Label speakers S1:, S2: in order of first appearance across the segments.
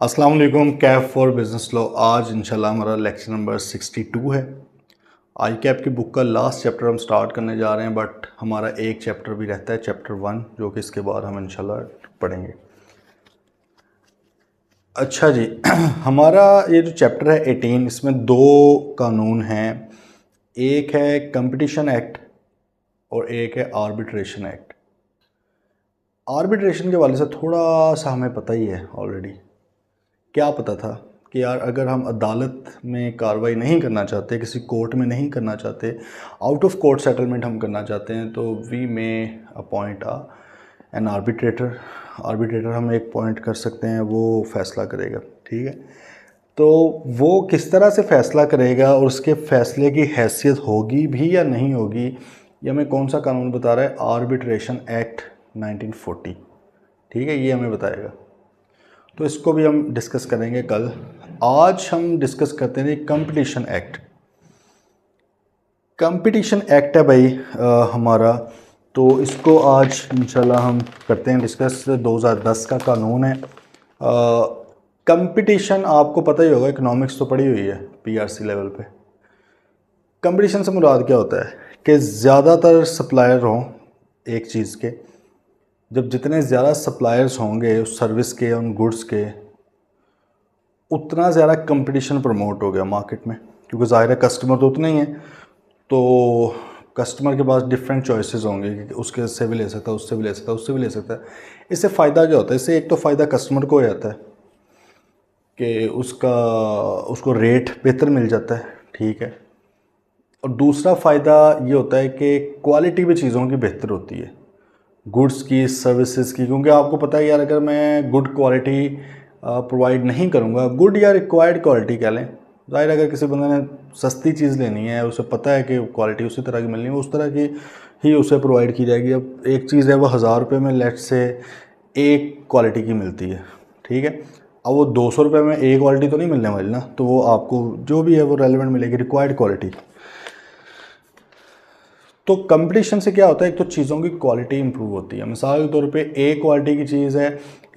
S1: अस्सलाम वालेकुम। Cap for business law. आज इंशाल्लाह हमारा लेक्चर नंबर 62 है। आई कैप की बुक का लास्ट चैप्टर हम स्टार्ट करने जा रहे हैं, बट हमारा एक चैप्टर भी रहता है, चैप्टर 1, जो कि इसके बाद हम इंशाल्लाह पढ़ेंगे। अच्छा जी हमारा ये जो चैप्टर है 18, इसमें दो कानून हैं। एक है कंपटीशन एक्ट और एक है आर्बिट्रेशन एक्ट। आर्बिट्रेशन के वाले से थोड़ा सा हमें पता ही है ऑलरेडी। क्या पता था कि यार अगर हम अदालत में कार्रवाई नहीं करना चाहते, किसी कोर्ट में नहीं करना चाहते, आउट ऑफ कोर्ट सेटलमेंट हम करना चाहते हैं, तो we may appoint an arbitrator. Arbitrator हम एक पॉइंट कर सकते हैं, वो फैसला करेगा। ठीक है, तो वो किस तरह से फ़ैसला करेगा और उसके फ़ैसले की हैसियत होगी भी या नहीं होगी, ये हमें कौन सा कानून बता रहा है? Arbitration act 1940। ठीक है, ये हमें बताएगा। तो इसको भी हम डिस्कस करेंगे कल। आज हम डिस्कस करते हैं कंपटीशन एक्ट। कंपटीशन एक्ट है भाई हमारा, तो इसको आज इंशाल्लाह हम करते हैं डिस्कस। 2010 का कानून है। कंपटीशन आपको पता ही होगा, इकोनॉमिक्स तो पढ़ी हुई है पीआरसी लेवल पे। कंपटीशन से मुराद क्या होता है कि ज़्यादातर सप्लायर हों एक चीज़ के। जब जितने ज़्यादा सप्लायर्स होंगे उस सर्विस के, उन गुड्स के, उतना ज़्यादा कंपटीशन प्रमोट हो गया मार्केट में, क्योंकि ज़ाहिर है कस्टमर तो उतने ही हैं, तो कस्टमर के पास डिफरेंट चॉइसेस होंगे कि उसके से भी ले सकता है, उससे भी ले सकता है, उससे भी ले सकता है। इससे फ़ायदा क्या होता है? इससे एक तो फ़ायदा कस्टमर को हो जाता है कि उसको रेट बेहतर मिल जाता है। ठीक है, और दूसरा फ़ायदा ये होता है कि क्वालिटी भी चीज़ों की बेहतर होती है, गुड्स की, सर्विसेज की। क्योंकि आपको पता है यार, अगर मैं गुड क्वालिटी प्रोवाइड नहीं करूँगा, गुड या रिक्वायर्ड क्वालिटी कह लें, ज़ाहिर अगर किसी बंदे ने सस्ती चीज़ लेनी है, उसे पता है कि क्वालिटी उसी तरह की मिलनी है, उस तरह की ही उसे प्रोवाइड की जाएगी। अब एक चीज़ है वो 1000 रुपये में लेट से एक क्वालिटी की मिलती है। ठीक है, अब वो 200 रुपये में एक क्वालिटी तो नहीं मिलने वाली ना, तो वो आपको जो भी है वो रेलिवेंट मिलेगी, रिक्वायर्ड क्वालिटी। तो कंपटीशन से क्या होता है? एक तो चीज़ों की क्वालिटी इंप्रूव होती है। मिसाल के तौर पे एक क्वालिटी की चीज़ है,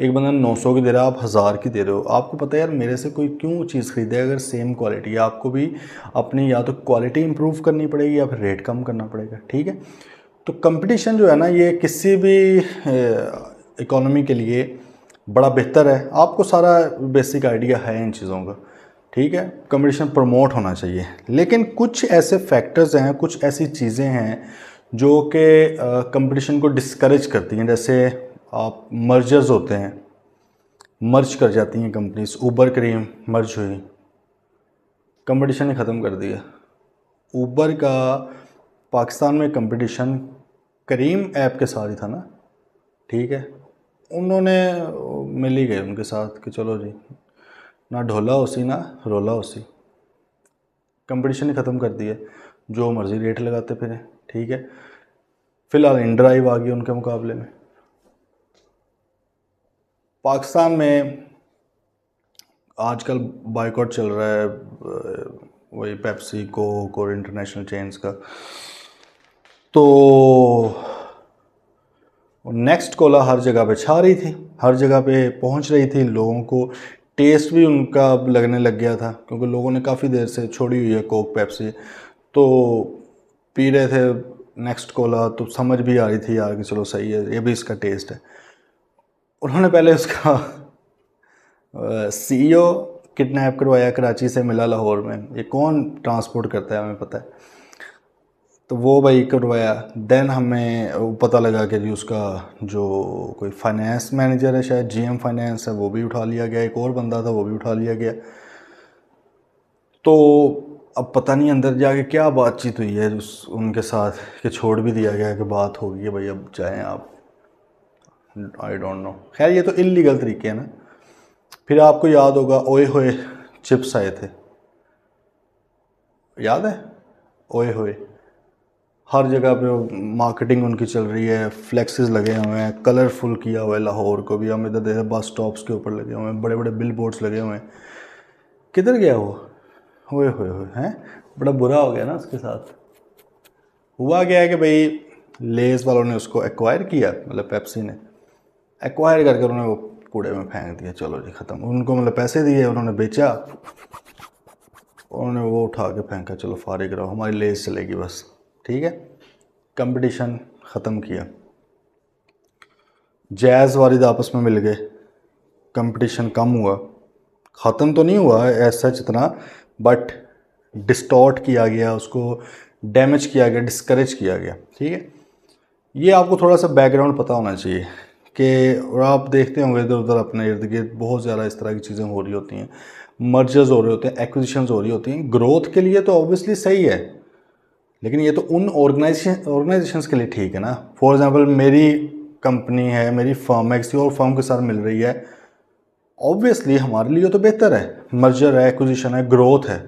S1: एक बंदा 900 की दे रहा है, आप 1000 की दे रहे हो। आपको पता है यार, मेरे से कोई क्यों चीज़ खरीदे अगर सेम क्वालिटी है? आपको भी अपनी या तो क्वालिटी इंप्रूव करनी पड़ेगी या फिर रेट कम करना पड़ेगा। ठीक है, तो कंपटीशन जो है ना, ये किसी भी इकोनॉमी के लिए बड़ा बेहतर है। आपको सारा बेसिक आइडिया है इन चीज़ों का। ठीक है, कंपटीशन प्रमोट होना चाहिए, लेकिन कुछ ऐसे फैक्टर्स हैं, कुछ ऐसी चीज़ें हैं जो कि कंपटीशन को डिस्करेज करती हैं। जैसे आप मर्जर्स होते हैं, मर्ज कर जाती हैं कंपनीज। ऊबर करीम मर्ज हुई, कंपटीशन ही ख़त्म कर दिया। ऊबर का पाकिस्तान में कंपटीशन करीम ऐप के साथ ही था ना। ठीक है, उन्होंने मिल ही गए उनके साथ कि चलो जी, ना ढोला उसी ना रोला उसी, कंपटीशन ही ख़त्म कर दिया, जो मर्ज़ी रेट लगाते फिरें। ठीक है, फ़िलहाल इनड्राइव आ गई उनके मुकाबले में। पाकिस्तान में आजकल बाइकआउट चल रहा है, वही पेप्सी, कोक और इंटरनेशनल चेन्स का। तो नेक्स्ट कोला हर जगह पे छा रही थी, हर जगह पे पहुंच रही थी, लोगों को टेस्ट भी उनका लगने लग गया था, क्योंकि लोगों ने काफ़ी देर से छोड़ी हुई है कोक पेप्सी, तो पी रहे थे नेक्स्ट कोला। तो समझ भी आ रही थी यार कि चलो सही है, ये भी इसका टेस्ट है। उन्होंने पहले उसका सीईओ किडनैप करवाया, कराची से मिला लाहौर में। ये कौन ट्रांसपोर्ट करता है हमें पता है, तो वो भाई करवाया। देन हमें पता लगा कि जी उसका जो कोई फाइनेंस मैनेजर है, शायद जीएम फाइनेंस है, वो भी उठा लिया गया। एक और बंदा था, वो भी उठा लिया गया। तो अब पता नहीं अंदर जाके क्या बातचीत हुई है उनके साथ कि छोड़ भी दिया गया कि बात होगी है भाई, अब जाएं आप। आई डोंट नो, खैर ये तो इलीगल तरीके हैं ना। फिर आपको याद होगा ओए होए चिप्स आए थे, याद है? ओए होए हर जगह पे मार्केटिंग उनकी चल रही है, फ्लेक्सेस लगे हुए हैं, कलरफुल किया हुआ है लाहौर को भी। हम इधर देखे बस स्टॉप्स के ऊपर लगे हुए हैं, बड़े बड़े बिल बोर्ड्स लगे हुए हैं। किधर गया वो? हुए हैं, बड़ा बुरा हो गया ना उसके साथ। हुआ गया है कि भाई लेज़ वालों ने उसको एक्वायर किया, मतलब पेप्सी ने एक्वायर करके उन्होंने वो कूड़े में फेंक दिया, चलो जी ख़त्म। उनको मतलब पैसे दिए, उन्होंने बेचा, उन्होंने वो उठा के फेंका, चलो फारिग रहो, हमारी लेस चलेगी बस, ठीक है। कंपटीशन ख़त्म किया। जैज़ वालिद आपस में मिल गए, कंपटीशन कम हुआ, ख़त्म तो नहीं हुआ ऐसा जितना, बट डिस्टॉर्ट किया गया, उसको डैमेज किया गया, डिस्करेज किया गया, ठीक है। ये आपको थोड़ा सा बैकग्राउंड पता होना चाहिए कि, और आप देखते होंगे इधर उधर अपने इर्द गिर्द बहुत ज़्यादा इस तरह की चीज़ें हो रही होती हैं, मर्जर्स हो रहे होते हैं, एक्विजिशंस हो रही होती हैं। ग्रोथ के लिए तो ऑब्वियसली सही है, लेकिन ये तो उन ऑर्गेनाइजेशंस के लिए ठीक है ना। फॉर एग्जांपल मेरी कंपनी है, मेरी फर्म है, किसी और फर्म के साथ मिल रही है, ऑब्वियसली हमारे लिए तो बेहतर है, मर्जर है, एक्विजिशन है, ग्रोथ है,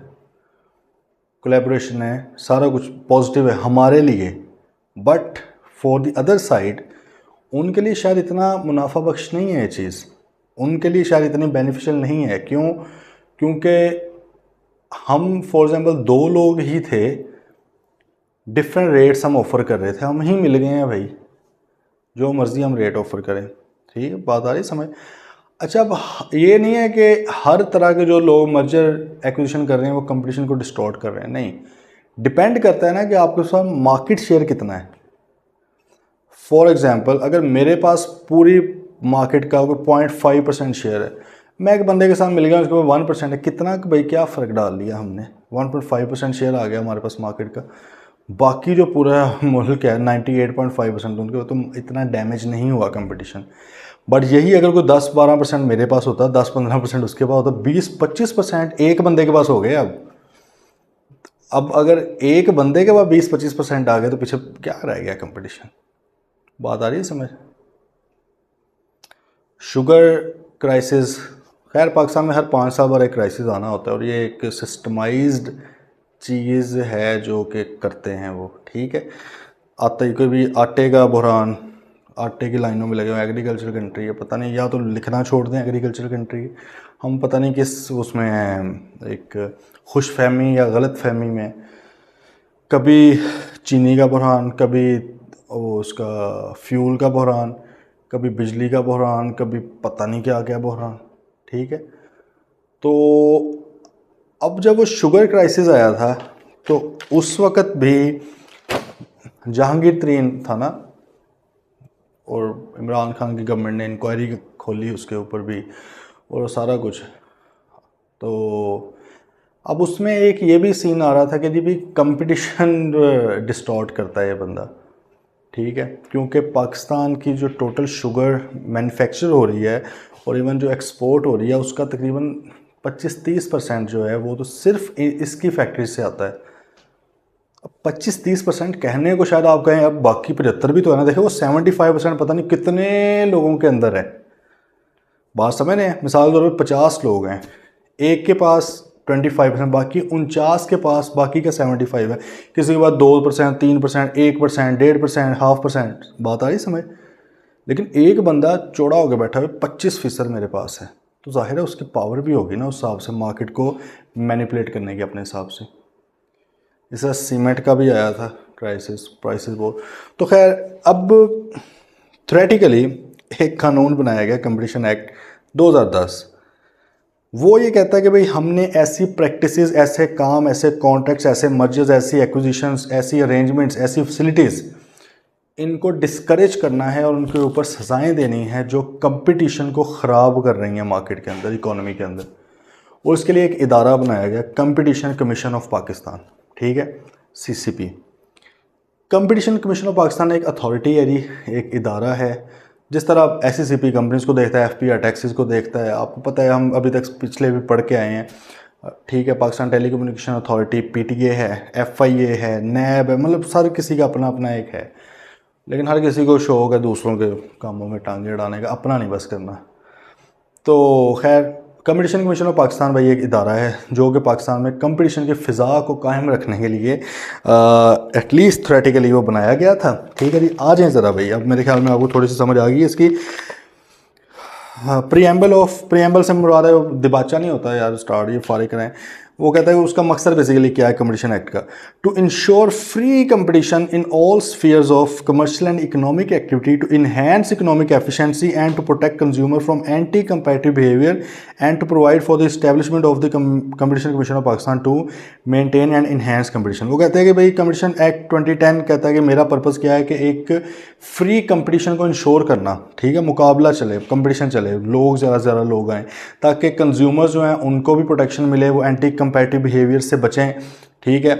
S1: कोलैबोरेशन है, सारा कुछ पॉजिटिव है हमारे लिए। But for the other side उनके लिए शायद इतना मुनाफा बख्श नहीं है ये चीज़, उनके लिए शायद इतनी बेनिफिशियल नहीं है। क्यों? क्योंकि हम फॉर एग्जांपल 2 लोग ही थे, डिफरेंट रेट्स हम ऑफ़र कर रहे थे, हम ही मिल गए हैं भाई, जो मर्ज़ी हम रेट ऑफ़र करें, ठीक है, बात आ रही समझ। अच्छा, अब ये नहीं है कि हर तरह के जो लोग मर्जर एक्विजिशन कर रहे हैं वो कंपटीशन को डिस्टॉर्ट कर रहे हैं, नहीं, डिपेंड करता है ना कि आपके पास मार्केट शेयर कितना है। फॉर एग्जांपल अगर मेरे पास पूरी मार्केट का कोई 0.5% शेयर है, मैं एक बंदे के साथ मिल गया, उसके पास 1% है, कितना भाई क्या फ़र्क डाल लिया हमने, 1.5% शेयर आ गया हमारे पास मार्केट का, बाकी जो पूरा मुल्क है 98.5% उनके, तो इतना डैमेज नहीं हुआ कंपटीशन। बट यही अगर कोई 10-12% मेरे पास होता, 10-15% उसके पास होता, 20-25% एक बंदे के पास हो गए। अब अगर एक बंदे के पास 20-25% आ गए तो पीछे क्या रह गया कंपटीशन, बात आ रही है समझ। शुगर क्राइसिस, खैर पाकिस्तान में हर 5 साल बाद एक क्राइसिस आना होता है, और ये एक सिस्टमाइज्ड चीज़ है जो कि करते हैं वो, ठीक है। आता ही कोई भी आटे का बुहरान, आटे की लाइनों में लगे हुए, एग्रीकल्चर कंट्री है, पता नहीं, या तो लिखना छोड़ दें एग्रीकल्चर कंट्री, हम पता नहीं किस उसमें हैं, एक खुश फहमी या गलत फहमी में, कभी चीनी का बुहरान, कभी वो उसका फ्यूल का बुहरान, कभी बिजली का बुहरान, कभी पता नहीं क्या क्या बुहरान, ठीक है। तो अब जब वो शुगर क्राइसिस आया था तो उस वक़्त भी जहांगीर तरीन था ना, और इमरान खान की गवर्नमेंट ने इंक्वायरी खोली उसके ऊपर भी, और सारा कुछ। तो अब उसमें एक ये भी सीन आ रहा था कि जी भी कंपटीशन डिस्टॉर्ट करता है ये बंदा, ठीक है, क्योंकि पाकिस्तान की जो टोटल शुगर मैन्युफैक्चर हो रही है और इवन जो एक्सपोर्ट हो रही है उसका तकरीबन 25-30% जो है वो तो सिर्फ इसकी फैक्ट्री से आता है। अब 25-30% कहने को शायद आप कहें, अब बाकी 75 भी तो है ना, देखो वो 75% पता नहीं कितने लोगों के अंदर है, बात समझ रहे हैं। मिसाल के तौर पर 50 लोग हैं, एक के पास 25%, बाकी 49 के पास बाकी का 75 है, किसी के पास 2%, 3%, 1%, 1.5%, 0.5%, बात आ रही समझ। लेकिन एक बंदा चौड़ा होकर बैठा हुआ 25% मेरे पास है, तो जाहिर है उसकी पावर भी होगी ना उस हिसाब से मार्केट को मैनिपुलेट करने की अपने हिसाब से। इस तरह सीमेंट का भी आया था क्राइसिस, प्राइसेस बहुत। तो खैर अब थ्योरेटिकली एक कानून बनाया गया, कंपटीशन एक्ट 2010, वो ये कहता है कि भाई हमने ऐसी प्रैक्टिसेस, ऐसे काम, ऐसे कॉन्ट्रैक्ट्स, ऐसे मर्जर्स, ऐसी एक्विजिशंस, ऐसी अरेंजमेंट्स, ऐसी फैसिलिटीज़, इनको डिस्करेज करना है और उनके ऊपर सज़ाएं देनी है जो कंपटीशन को ख़राब कर रही हैं मार्केट के अंदर, इकोनॉमी के अंदर। और इसके लिए एक इदारा बनाया गया, कंपटीशन कमीशन ऑफ पाकिस्तान, ठीक है, CCP। Competition commission of Pakistan एक अथॉरिटी है जी, एक इदारा है, जिस तरह SCCP कंपनीज़ को देखता है, FPI टैक्सेस को देखता है, आपको पता है, हम अभी तक पिछले भी पढ़ के आए हैं, ठीक है। पाकिस्तान टेलीकम्युनिकेशन अथॉरिटी, PTA है, FIA है, NAB है, मतलब हर किसी का अपना अपना एक है, लेकिन हर किसी को शौक़ है दूसरों के कामों में टांगे अड़ाने का, अपना नहीं बस करना। तो खैर कंपटीशन कमीशन ऑफ पाकिस्तान भाई एक इदारा है जो कि पाकिस्तान में कंपटीशन की फ़िज़ा को कायम रखने के लिए एटलीस्ट थ्योरेटिकली वो बनाया गया था, ठीक है जी। आ जाएँ ज़रा भाई, अब मेरे ख्याल में आपको थोड़ी सी समझ आ गई इसकी। प्रीएम्बल से मुराद है, दिबाचा नहीं होता यार, स्टार्ट ये फारिग करें, वो कहता है कि उसका मकसद बेसिकली क्या है कंपटीशन एक्ट का, to ensure free competition in all spheres of commercial and economic activity, to enhance economic efficiency and to protect consumer from anti competitive behaviour and to provide for the establishment of the competition commission of Pakistan to maintain and enhance competition. वो कहते हैं कि भाई competition act 2010 कहता है कि मेरा purpose क्या है कि एक फ्री कंपटीशन को इंश्योर करना, ठीक है, मुकाबला चले, कंपटीशन चले, लोग ज़्यादा से ज़्यादा लोग आएँ ताकि कंज्यूमर्स जो हैं उनको भी प्रोटेक्शन मिले, वो एंटी कंपेटिटिव बिहेवियर से बचें, ठीक है।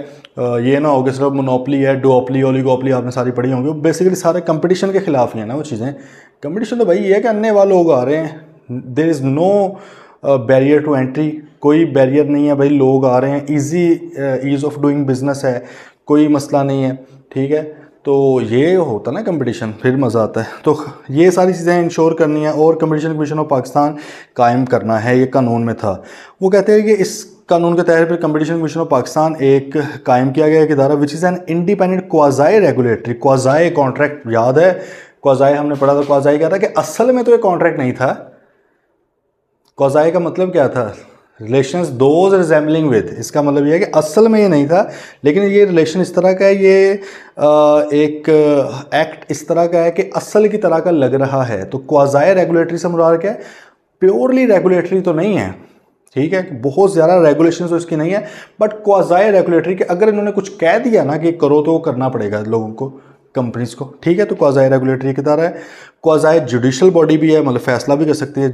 S1: ये ना हो कि सिर्फ मोनोपली है, डुओपली, ओलिगोपली आपने सारी पढ़ी होंगी, बेसिकली सारे कंपटीशन के खिलाफ ही है ना वो चीज़ें। कंपटीशन तो भाई ये है कि अन्य वाले लोग आ रहे हैं, there is no barrier to entry, कोई बैरियर नहीं है भाई, लोग आ रहे हैं, ईज़ ऑफ डूइंग बिजनेस है, कोई मसला नहीं है, ठीक है। तो ये होता ना कंपटीशन, फिर मज़ा आता है। तो ये सारी चीज़ें इंश्योर करनी है और कंपटीशन कमीशन ऑफ पाकिस्तान कायम करना है, ये कानून में था। वो कहते हैं कि इस कानून के तहत फिर कंपटीशन कमीशन ऑफ पाकिस्तान एक कायम किया गया एक इदारा which is an independent quasi regulatory, quasi contract, याद है क्वाज़ाई हमने पढ़ा था, क्वाज़ाई क्या था कि असल में तो ये कॉन्ट्रैक्ट नहीं था। क्वाज़ाई का मतलब क्या था, रिलेशंस दोज रिजेंबलिंग विद, इसका मतलब ये है कि असल में ये नहीं था, लेकिन ये रिलेशन इस तरह का है, ये एक एक्ट इस तरह का है कि असल की तरह का लग रहा है। तो क्वाज़ाई रेगुलेटरी से मुराद क्या है, प्योरली रेगुलेटरी तो नहीं है, ठीक है, बहुत ज़्यादा रेगुलेशन तो इसकी नहीं है, बट क्वाज़ाई रेगुलेटरी के अगर इन्होंने कुछ कह दिया ना कि करो तो वो करना पड़ेगा लोगों को, कंपनीज को, ठीक है। तो क्वाज़ाई रेगुलेटरी की तरह है। क्वाज़ाई जुडिशल बॉडी भी है, मतलब फैसला भी कर सकती है,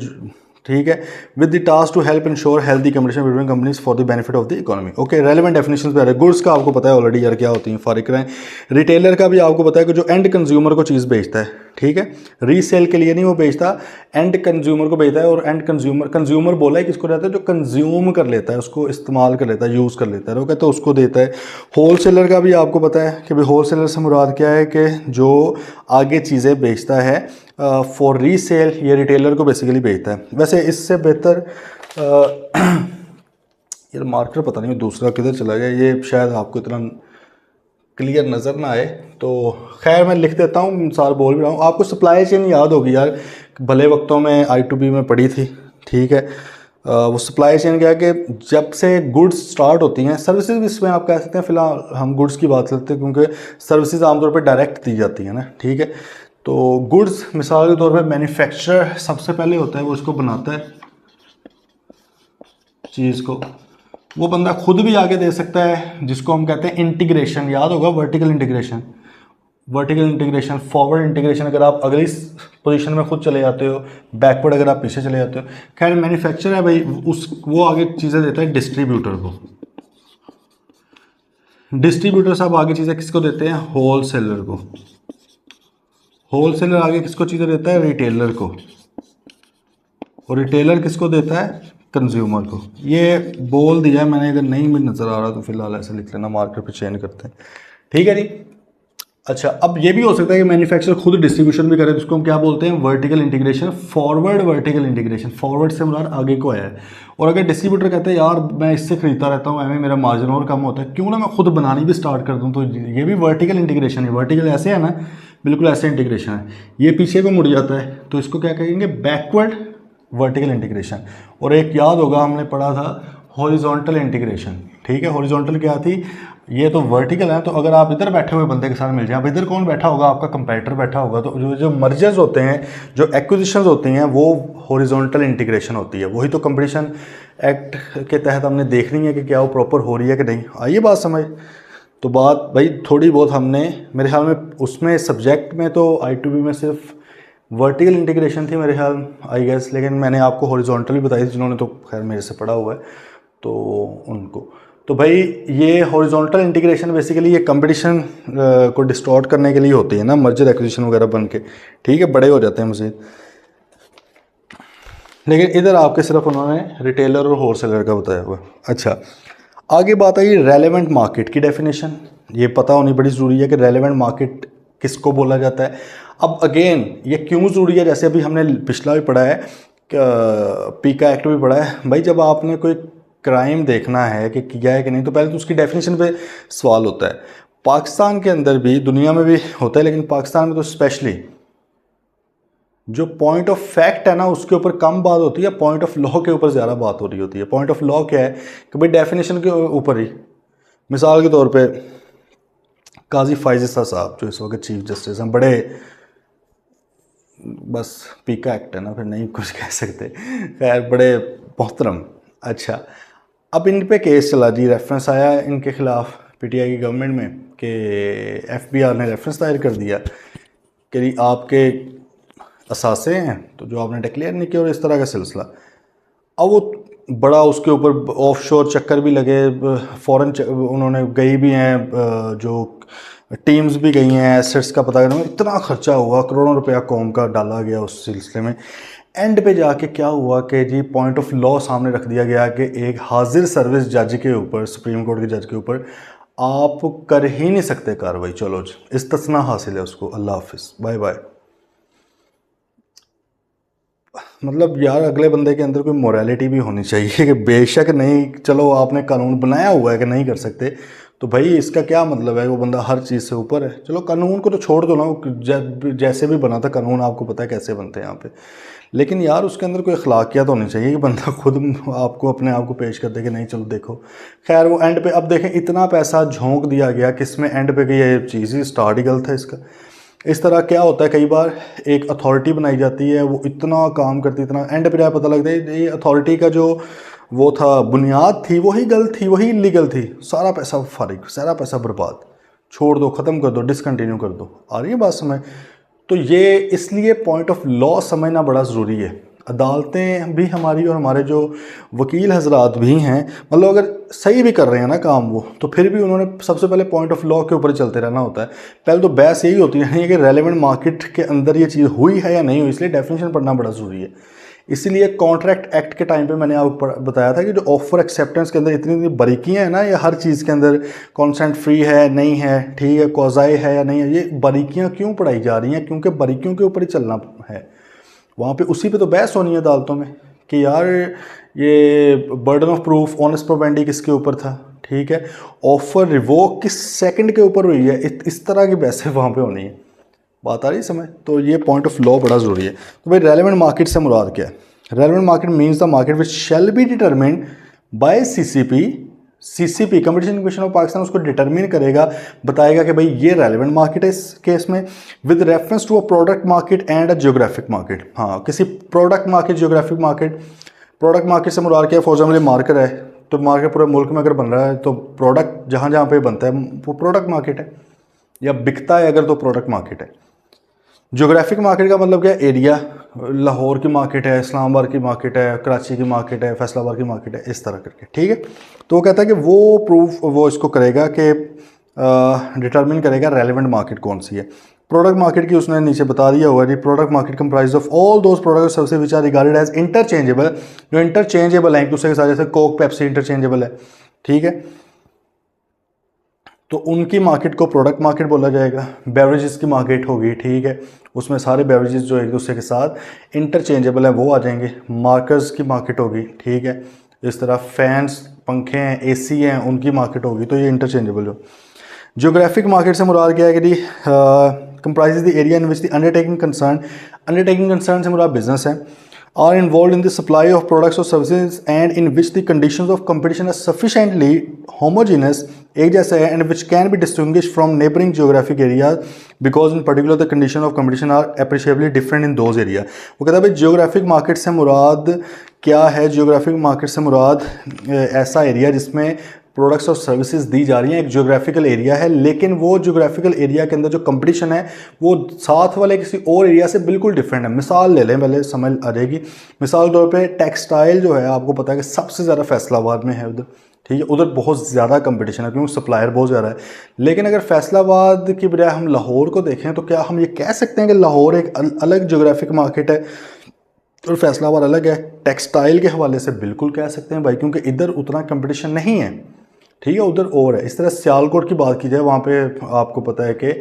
S1: ठीक है, with the task to help ensure healthy competition between companies for the benefit of the economy. Okay, relevant definitions पे आ रहे हैं। गुड्स का आपको पता है ऑलरेडी यार क्या होती है, फारिक रहे। रिटेलर का भी आपको पता है कि जो एंड कंज्यूमर को चीज़ बेचता है, ठीक है, रीसेल के लिए नहीं वो बेचता, एंड कंज्यूमर को बेचता है। और एंड कंज्यूमर बोला है किसको रहता है, जो कंज्यूम कर लेता है, उसको इस्तेमाल कर लेता है, यूज़ कर लेता है, वो कहते हैं उसको देता है। होलसेलर का भी आपको पता है कि भाई होलसेलर से मुराद क्या है कि जो आगे चीज़ें बेचता है फॉर रीसेल, ये रिटेलर को बेसिकली बेचता है। वैसे इससे बेहतर यार मार्कर पता नहीं दूसरा किधर चला गया, ये शायद आपको इतना क्लियर नज़र ना आए, तो खैर मैं लिख देता हूँ, मिसाल बोल भी रहा हूँ। आपको सप्लाई चेन याद होगी यार, भले वक्तों में I2B में पढ़ी थी, ठीक है। वो सप्लाई चेन क्या है कि जब से गुड्स स्टार्ट होती हैं, सर्विसेज भी इसमें आप कह सकते हैं, फिलहाल हम गुड्स की बात करते हैं क्योंकि सर्विसेज आमतौर पर डायरेक्ट दी जाती हैं ना, ठीक है। तो गुड्स मिसाल के तौर पे मैन्युफैक्चरर सबसे पहले होता है, वो इसको बनाता है चीज़ को, वो बंदा खुद भी आगे दे सकता है, जिसको हम कहते हैं इंटीग्रेशन, याद होगा vertical integration, vertical integration, forward integration, अगर आप अगली पोजीशन में खुद चले जाते हो, बैकवर्ड अगर आप पीछे चले जाते हो। खैर मैन्युफैक्चरर है भाई, वो आगे चीज़ें देता है डिस्ट्रीब्यूटर को, डिस्ट्रीब्यूटर साहब आगे चीज़ें किसको देते हैं, होलसेलर को, होलसेलर आगे किसको चीज़ें देता है, रिटेलर को, और रिटेलर किसको देता है, कंज्यूमर को। ये बोल दिया है मैंने, अगर नहीं भी नज़र आ रहा तो फिलहाल ऐसे लिख लेना, मार्कर पे चेंज करते हैं, ठीक है जी। अच्छा, अब ये भी हो सकता है कि मैन्युफैक्चरर खुद डिस्ट्रीब्यूशन भी करे, तो उसको हम क्या बोलते हैं, vertical integration, forward vertical integration, forward से मुराद आगे को आया है। और अगर डिस्ट्रीब्यूटर कहते हैं यार मैं इससे खरीदता रहता हूँ, एवं मेरा मार्जिन और कम होता है, क्यों ना मैं खुद बनानी भी स्टार्ट कर दूँ, तो ये भी वर्टिकल इंटीग्रेशन है। वर्टिकल ऐसे है ना, बिल्कुल ऐसे इंटीग्रेशन है, ये पीछे को मुड़ जाता है, तो इसको क्या कहेंगे, बैकवर्ड वर्टिकल इंटीग्रेशन। और एक याद होगा हमने पढ़ा था हॉरिजॉन्टल इंटीग्रेशन, ठीक है। हॉरिजॉन्टल क्या थी, ये तो वर्टिकल है, तो अगर आप इधर बैठे हुए बंदे के साथ मिल जाए, अब इधर कौन बैठा होगा, आपका कंपेटिटर बैठा होगा, तो जो मर्जर्स होते हैं, जो एक्विजिशंस होती हैं, वो हॉरिजॉन्टल इंटीग्रेशन होती है। वही तो कंपटीशन एक्ट के तहत हमने देखनी है कि क्या वो प्रॉपर हो रही है कि नहीं। आइए बात समझ। तो बात भाई थोड़ी बहुत हमने, मेरे ख्याल में उसमें सब्जेक्ट में तो I2B में सिर्फ वर्टिकल इंटीग्रेशन थी मेरे ख्याल, आई गेस, लेकिन मैंने आपको हॉरिजॉन्टल भी बताई थी, जिन्होंने तो खैर मेरे से पढ़ा हुआ है तो उनको। तो भाई ये हॉरिजॉन्टल इंटीग्रेशन बेसिकली ये कंपटीशन को डिस्टॉर्ट करने के लिए होती है ना, मर्जर एक्विजिशन वगैरह बन के, ठीक है, बड़े हो जाते हैं मज़ीद। लेकिन इधर आपके सिर्फ उन्होंने रिटेलर और होलसेलर का बताया हुआ। अच्छा, आगे बात आई रेलेवेंट मार्केट की डेफिनेशन। ये पता होनी बड़ी ज़रूरी है कि रेलेवेंट मार्केट किसको बोला जाता है। अब अगेन ये क्यों ज़रूरी है, जैसे अभी हमने पिछला भी पढ़ा है, पीका एक्ट भी पढ़ा है। भाई जब आपने कोई क्राइम देखना है कि किया है कि नहीं, तो पहले तो उसकी डेफिनेशन पे सवाल होता है। पाकिस्तान के अंदर भी, दुनिया में भी होता है, लेकिन पाकिस्तान में तो स्पेशली जो पॉइंट ऑफ फैक्ट है ना उसके ऊपर कम बात होती है, पॉइंट ऑफ लॉ के ऊपर ज़्यादा बात हो रही होती है। पॉइंट ऑफ लॉ क्या है कि भाई डेफिनेशन के ऊपर ही, मिसाल के तौर पे काजी फायज़ साहब जो इस वक्त चीफ जस्टिस हैं, बड़े बस पीका एक्ट है ना, फिर नहीं कुछ कह सकते, खैर बड़े मोहतरम। अच्छा, अब इन पे केस चला जी, रेफरेंस आया इनके ख़िलाफ़ पीटीआई की गवर्नमेंट में कि एफबीआर ने रेफरेंस दायर कर दिया कि जी आपके असासे हैं तो जो आपने डिक्लेयर नहीं किया, और इस तरह का सिलसिला। अब वो बड़ा उसके ऊपर ऑफशोर चक्कर भी लगे, फॉरेन उन्होंने गई भी हैं, जो टीम्स भी गई हैं, एसेट्स का पता करने में इतना खर्चा हुआ, करोड़ों रुपया कौम का डाला गया उस सिलसिले में। एंड पे जाके क्या हुआ कि जी पॉइंट ऑफ लॉ सामने रख दिया गया कि एक हाजिर सर्विस जज के ऊपर, सुप्रीम कोर्ट के जज के ऊपर आप कर ही नहीं सकते कार्रवाई। चलो जी, इस्तिस्ना हासिल है उसको, अल्लाह हाफिज़, बाय बाय। मतलब यार अगले बंदे के अंदर कोई मोरालिटी भी होनी चाहिए कि बेशक नहीं, चलो आपने कानून बनाया हुआ है कि नहीं कर सकते, तो भाई इसका क्या मतलब है वो बंदा हर चीज़ से ऊपर है। चलो कानून को तो छोड़ दो ना, जैसे भी बना था कानून आपको पता है कैसे बनते हैं यहाँ पे, लेकिन यार उसके अंदर कोई अखलाकियात होनी चाहिए कि बंदा खुद आपको अपने आप को पेश कर दे कि नहीं चलो देखो। खैर वो एंड पे अब देखें इतना पैसा झोंक दिया गया किसमें, एंड पे कि ये चीज़ ही स्टार्ट ही गलत है इसका। इस तरह क्या होता है, कई बार एक अथॉरिटी बनाई जाती है, वो इतना काम करती, इतना एंड पे पता लगता है ये अथॉरिटी का जो वो था बुनियाद थी वही गलत थी, वही इलीगल थी, सारा पैसा फारिग, सारा पैसा बर्बाद, छोड़ दो, ख़त्म कर दो, डिसकंटिन्यू कर दो। आ रही है बात समझ? तो ये इसलिए पॉइंट ऑफ लॉ समझना बड़ा ज़रूरी है। अदालतें भी हमारी और हमारे जो वकील हजरात भी हैं, मतलब अगर सही भी कर रहे हैं ना काम वो, तो फिर भी उन्होंने सबसे पहले पॉइंट ऑफ लॉ के ऊपर चलते रहना होता है। पहले तो बहस यही होती है कि रेलेवेंट मार्केट के अंदर ये चीज़ हुई है या नहीं हुई, इसलिए डेफिनेशन पढ़ना बड़ा ज़रूरी है। इसीलिए कॉन्ट्रैक्ट एक्ट के टाइम पे मैंने आपको बताया था कि जो ऑफर एक्सेप्टेंस के अंदर इतनी इतनी बारीकियाँ हैं ना, ये हर चीज़ के अंदर कॉन्सेंट फ्री है नहीं है, ठीक है, कॉजाई है या नहीं है, ये बारीकियाँ क्यों पढ़ाई जा रही हैं? क्योंकि बारीकियों के ऊपर ही चलना है। वहाँ पे उसी पे तो बहस होनी है अदालतों में कि यार ये बर्डन ऑफ प्रूफ, ऑनेस्ट प्रोपेंडी किसके ऊपर था, ठीक है, ऑफर रिवोक किस सेकंड के ऊपर हुई है, इस तरह की बहसें वहाँ पे होनी है। बात आ रही समझ? तो ये पॉइंट ऑफ लॉ बड़ा ज़रूरी है। तो भाई रेलेवेंट मार्केट से मुराद क्या है? Relevant market means the market which shall be determined bye CCP competition commission of Pakistan उसको डिटरमिन करेगा, बताएगा कि भाई ये रेलेवेंट मार्केट है इस केस में, with reference to a product market and a geographic market. हाँ, किसी product market, geographic market, product market से मुराद क्या है? फॉर एग्जाम्पल मार्कर है तो मार्केट पूरे मुल्क में अगर बन रहा है तो प्रोडक्ट जहाँ जहाँ पे बनता है वो प्रोडक्ट मार्केट है, या बिकता है अगर तो प्रोडक्ट मार्केट है। ज्योग्राफिक मार्केट का मतलब क्या है? एरिया, लाहौर की मार्केट है, इस्लामाबाद की मार्केट है, कराची की मार्केट है, फैसलाबाद की मार्केट है, इस तरह करके, ठीक है। तो वो कहता है कि वो प्रूफ वो इसको करेगा कि डिटरमिन करेगा रेलेवेंट मार्केट कौन सी है। प्रोडक्ट मार्केट की उसने नीचे बता दिया हुआ है, product market comprise of all those product services which are regarded as interchangeable, जो इंटरचेंजेबल है एक दूसरे के साथ, जैसे कोक पेप्सी इंटरचेंजेबल है, ठीक है, तो उनकी मार्केट को प्रोडक्ट मार्केट बोला जाएगा। बेवरेजेस की मार्केट होगी, ठीक है, उसमें सारे बेवरेजेस जो एक दूसरे के साथ इंटरचेंजेबल है वो आ जाएंगे। मार्कर्स की मार्केट होगी, ठीक है, इस तरह फैंस, पंखे हैं, एसी हैं, उनकी मार्केट होगी, तो ये इंटरचेंजेबल हो। ज्योग्राफिक मार्केट से मुराद क्या है कि comprise the area in which the undertaking concern से मुराद बिजनेस है, are involved in the supply of products or services and in which the conditions of competition are sufficiently homogeneous, एक जैसा है, and which can be distinguished from neighboring geographic areas because in particular the condition of competition are appreciably different in those area। वो कहता है भाई geographic market से मुराद क्या है? जियोग्राफिक मार्केट से मुराद ऐसा एरिया जिसमें प्रोडक्ट्स और सर्विसेज दी जा रही हैं, एक ज्योग्राफिकल एरिया है, लेकिन वो ज्योग्राफिकल एरिया के अंदर जो कंपटीशन है वो साथ वाले किसी और एरिया से बिल्कुल डिफरेंट है। मिसाल ले लें, पहले समझ आ जाएगी। मिसाल के तौर पे टेक्सटाइल जो है आपको पता है कि सबसे ज़्यादा फैसलाबाद में है उधर, ठीक है, उधर बहुत ज़्यादा कंपटीशन है क्योंकि सप्लायर बहुत ज़्यादा है। लेकिन अगर फैसलाबाद की बजाय हम लाहौर को देखें तो क्या हम ये कह सकते हैं कि लाहौर एक अलग ज्योग्राफिक मार्केट है और फैसलाबाद अलग है? टेक्सटाइल के हवाले से बिल्कुल कह सकते हैं भाई, क्योंकि इधर उतना कंपटीशन नहीं है, ठीक है, उधर और है। इस तरह सियालकोट की बात की जाए, वहाँ पे आपको पता है कि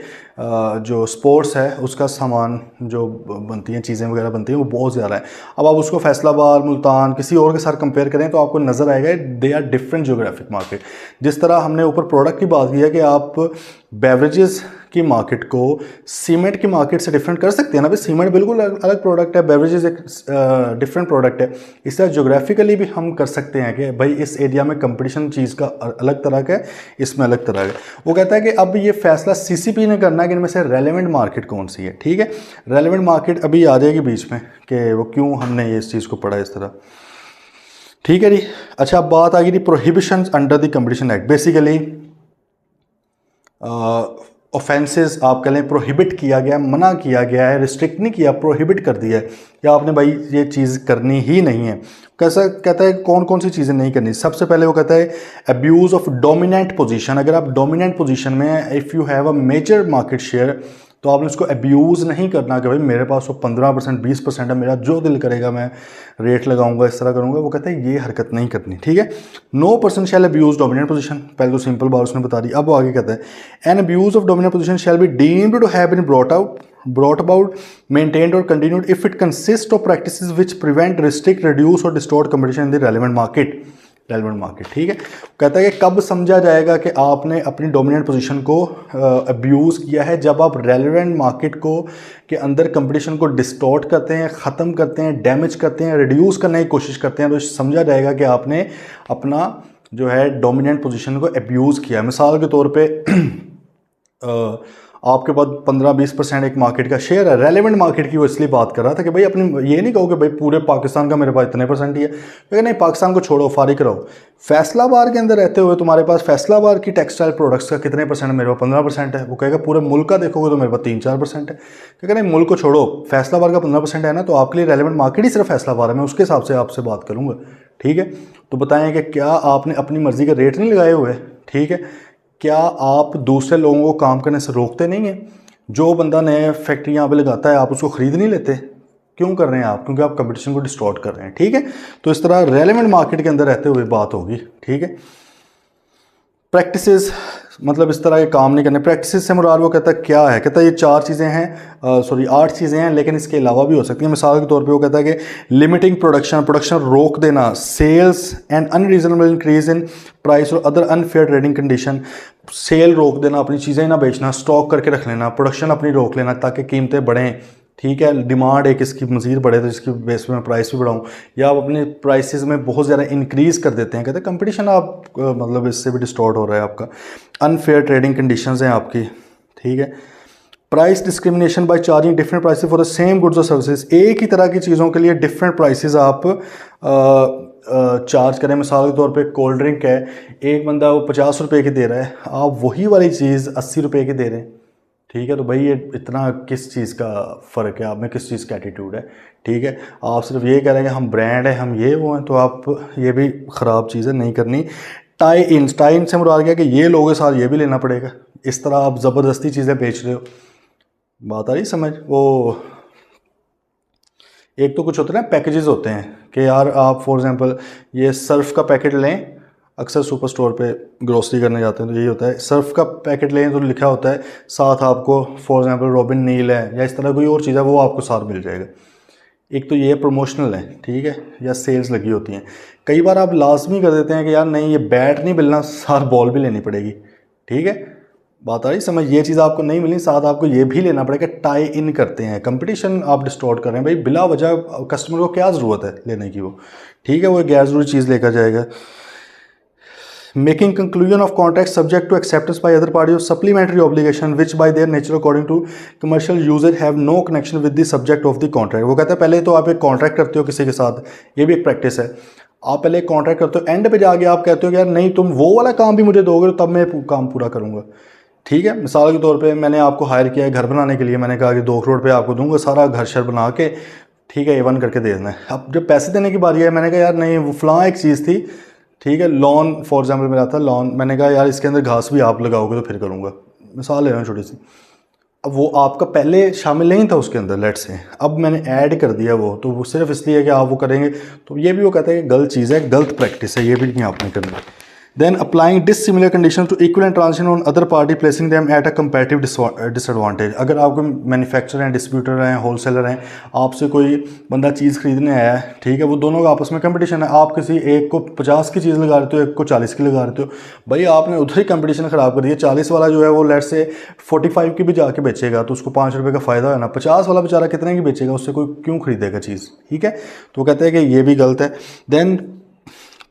S1: जो स्पोर्ट्स है उसका सामान जो बनती हैं, चीज़ें वगैरह बनती हैं, वो बहुत ज़्यादा है। अब आप उसको फैसलाबाद, मुल्तान, किसी और के साथ कंपेयर करें तो आपको नज़र आएगा they are different geographic market. जिस तरह हमने ऊपर प्रोडक्ट की बात की है कि आप बेवरेजेस की मार्केट को सीमेंट की मार्केट से डिफरेंट कर सकते हैं ना भाई। सीमेंट बिल्कुल अलग प्रोडक्ट है, बेवरेजेस एक डिफरेंट प्रोडक्ट है। इस तरह जोग्राफिकली भी हम कर सकते हैं कि भाई इस एरिया में कंपटीशन चीज़ का अलग तरह का है, इसमें अलग तरह का। वो कहता है कि अब ये फैसला सीसीपी ने करना है कि इनमें से रेलेवेंट मार्केट कौन सी है। ठीक है, रेलेवेंट मार्केट अभी आ जाएगी बीच में कि वो क्यों हमने ये इस चीज़ को पढ़ा इस तरह। ठीक है जी। अच्छा, अब बात आ गई थी prohibition under the competition act. Basically offences आप कह लें प्रोहिबिट किया गया, मना किया गया है, रिस्ट्रिक्ट नहीं किया, प्रोहिबिट कर दिया है कि आपने भाई ये चीज़ करनी ही नहीं है। कैसा कहता है कौन कौन सी चीज़ें नहीं करनी। सबसे पहले वो कहता है अब्यूज़ ऑफ डोमिनेंट पोजीशन। अगर आप डोमिनेंट पोजीशन में हैं, if you have a major market share, तो आपने उसको अब्यूज़ नहीं करना कि भाई मेरे पास वो 15% 20% है, मेरा जो दिल करेगा मैं रेट लगाऊंगा, इस तरह करूंगा। वो कहते हैं ये हरकत नहीं करनी। ठीक है, no person shall abuse dominant position. पहले तो सिंपल बात उसने बता दी। अब वो आगे कहता है an abuse of dominant position shall be deemed to have been brought about, maintained or continued if it consists of practices which prevent, restrict, reduce or distort competition in the relevant market। ठीक है, कहता है कि कब समझा जाएगा कि आपने अपनी डोमिनेंट पोजीशन को अब्यूज़ किया है, जब आप रेलेवेंट मार्केट को के अंदर कंपटीशन को डिस्टॉर्ट करते हैं, ख़त्म करते हैं, डैमेज करते हैं, रिड्यूस करने की कोशिश करते हैं, तो समझा जाएगा कि आपने अपना जो है डोमिनेंट पोजीशन को अब्यूज़ किया। मिसाल के तौर पे आपके पास 15-20% एक मार्केट का शेयर है, रेलेवेंट मार्केट की वो इसलिए बात कर रहा था कि भाई अपनी ये नहीं कहो कि भाई पूरे पाकिस्तान का मेरे पास इतने % ही है, लेकिन नहीं, पाकिस्तान को छोड़ो, फारिग रहो। फैसलाबाद के अंदर रहते हुए तुम्हारे पास फैसलाबाद की टेक्सटाइल प्रोडक्ट्स का कितने %? मेरे पास 15% है। वो कहेगा पूरे मुल्क का देखोगे तो मेरे पास 3-4% है। क्योंकि नहीं, मुल्क को छोड़ो, फैसलाबाद का 15% है ना, तो आपके लिए रेलेवेंट मार्केट ही सिर्फ फैसलाबाद है। मैं उसके हिसाब से आपसे बात करूँगा। ठीक है, तो बताएं कि क्या आपने अपनी मर्जी के रेट नहीं लगाए हुए? ठीक है, क्या आप दूसरे लोगों को काम करने से रोकते नहीं हैं? जो बंदा नए फैक्ट्री यहाँ पे लगाता है, आप उसको ख़रीद नहीं लेते? क्यों कर रहे हैं आप? क्योंकि आप कंपटीशन को डिस्टॉर्ट कर रहे हैं। ठीक है, तो इस तरह रेलेवेंट मार्केट के अंदर रहते हुए बात होगी। ठीक है, प्रैक्टिसेस मतलब इस तरह के काम नहीं करने। प्रैक्टिसेस से मुराद वो कहता है क्या है? कहता है ये 4 चीज़ें हैं, 8 चीज़ें हैं, लेकिन इसके अलावा भी हो सकती हैं। मिसाल के तौर पे वो कहता है कि लिमिटिंग प्रोडक्शन रोक देना, sales and unreasonable increase in price और other unfair trading condition. Sale रोक देना, अपनी चीज़ें ना बेचना, स्टॉक करके रख लेना, प्रोडक्शन अपनी रोक लेना ताकि कीमतें बढ़ें। ठीक है, डिमांड एक इसकी मज़ीद बढ़े तो इसकी बेस पे मैं प्राइस भी बढ़ाऊँ, या आप अपने प्राइसेस में बहुत ज़्यादा इंक्रीज़ कर देते हैं। कहते हैं कंपटीशन आप मतलब इससे भी डिस्टॉर्ट हो रहा है आपका। अनफेयर ट्रेडिंग कंडीशंस हैं आपकी। ठीक है, price discrimination by charging different prices for the same goods और सर्विसेज। एक ही तरह की चीज़ों के लिए डिफरेंट प्राइसेस आप चार्ज करें। मिसाल के तौर पे कोल्ड ड्रिंक है, एक बंदा वो 50 रुपये की दे रहा है, आप वही वाली चीज़ 80 रुपये की दे रहे हैं। ठीक है, तो भाई ये इतना किस चीज़ का फ़र्क है, आप में किस चीज़ का एटीट्यूड है? ठीक है, आप सिर्फ ये कह रहे हैं कि हम ब्रांड है, हम ये वो हैं, तो आप ये भी ख़राब चीज़ें नहीं करनी। टाई इन से मुराद गया कि ये लोगों के साथ ये भी लेना पड़ेगा। इस तरह आप ज़बरदस्ती चीज़ें बेच रहे हो। बात आ रही समझ? वो एक तो कुछ होता है ना, पैकेजेस होते हैं कि यार आप फॉर एग्ज़ाम्पल ये सर्फ़ का पैकेट लें, अक्सर सुपर स्टोर पे ग्रोसरी करने जाते हैं तो यही होता है, सर्फ़ का पैकेट लें तो लिखा होता है साथ आपको फॉर एग्ज़ाम्पल रॉबिन नील है या इस तरह कोई और चीज़ है, वो आपको साथ मिल जाएगा। एक तो ये प्रमोशनल है, ठीक है, या सेल्स लगी होती हैं। कई बार आप लाजमी कर देते हैं कि यार नहीं ये बैट नहीं मिलना, साथ बॉल भी लेनी पड़ेगी। ठीक है, बात आ रही समझ? ये चीज़ आपको नहीं मिली, साथ आपको ये भी लेना पड़ेगा। टाई इन करते हैं, कंपटीशन आप डिस्टॉर्ट कर रहे हैं। भाई बिला वजह कस्टमर को क्या ज़रूरत है लेने की वो? ठीक है, वो गैर ज़रूरी चीज़ लेकर जाएगा। Making conclusion of contract subject to acceptance by other parties of supplementary obligation which by their nature according to commercial usage have no connection with the subject of the contract। वो कहता है पहले तो आप एक कॉन्ट्रैक्ट करते हो किसी के साथ, ये भी एक प्रैक्टिस है। आप पहले एक कॉन्ट्रैक्ट करते हो, एंड पे जाके आप कहते हो कि यार नहीं तुम वो वाला काम भी मुझे दोगे तो तब मैं काम पूरा करूँगा। ठीक है, मिसाल के तौर पे मैंने आपको हायर किया है घर बनाने के लिए, मैंने कहा कि 2 करोड़ रुपये आपको दूंगा, सारा घर शर बना के ठीक है A1 करके दे देना है। अब जब पैसे देने की बारी है, मैंने कहा यार नहीं वो फलां एक चीज़ थी, ठीक है, लॉन फॉर एग्जांपल मेरा था लॉन, मैंने कहा यार इसके अंदर घास भी आप लगाओगे तो फिर करूँगा, मिसाल ले रहा हूँ छोटी सी। अब वो आपका पहले शामिल नहीं था उसके अंदर, लेट से अब मैंने ऐड कर दिया वो, तो वो सिर्फ इसलिए कि आप वो करेंगे, तो ये भी वो कहता है कि गलत चीज़ है, गलत प्रैक्टिस है, ये भी नहीं आपने करनी। Then applying dissimilar condition to equal transition on other party placing them at a comparative disadvantage. अगर आपको मैन्युफैक्चरर हैं, डिस्ट्रीब्यूटर हैं, होलसेलर हैं, आपसे कोई बंदा चीज़ खरीदने आया है, ठीक है, वो दोनों का आपस में कंपटीशन है, आप किसी एक को 50 की चीज़ लगा रहे हो, एक को 40 की लगा रहे हो, भाई आपने उधर ही कंपटीशन ख़राब कर दिया। 40 वाला जो है वो लेट से 45 की भी जाके बेचेगा तो उसको 5 रुपये का फ़ायदा है ना, 50 वाला बेचारा कितने की बेचेगा, उससे कोई क्यों खरीदेगा चीज़, ठीक है। तो कहते हैं कि ये भी गलत है। Then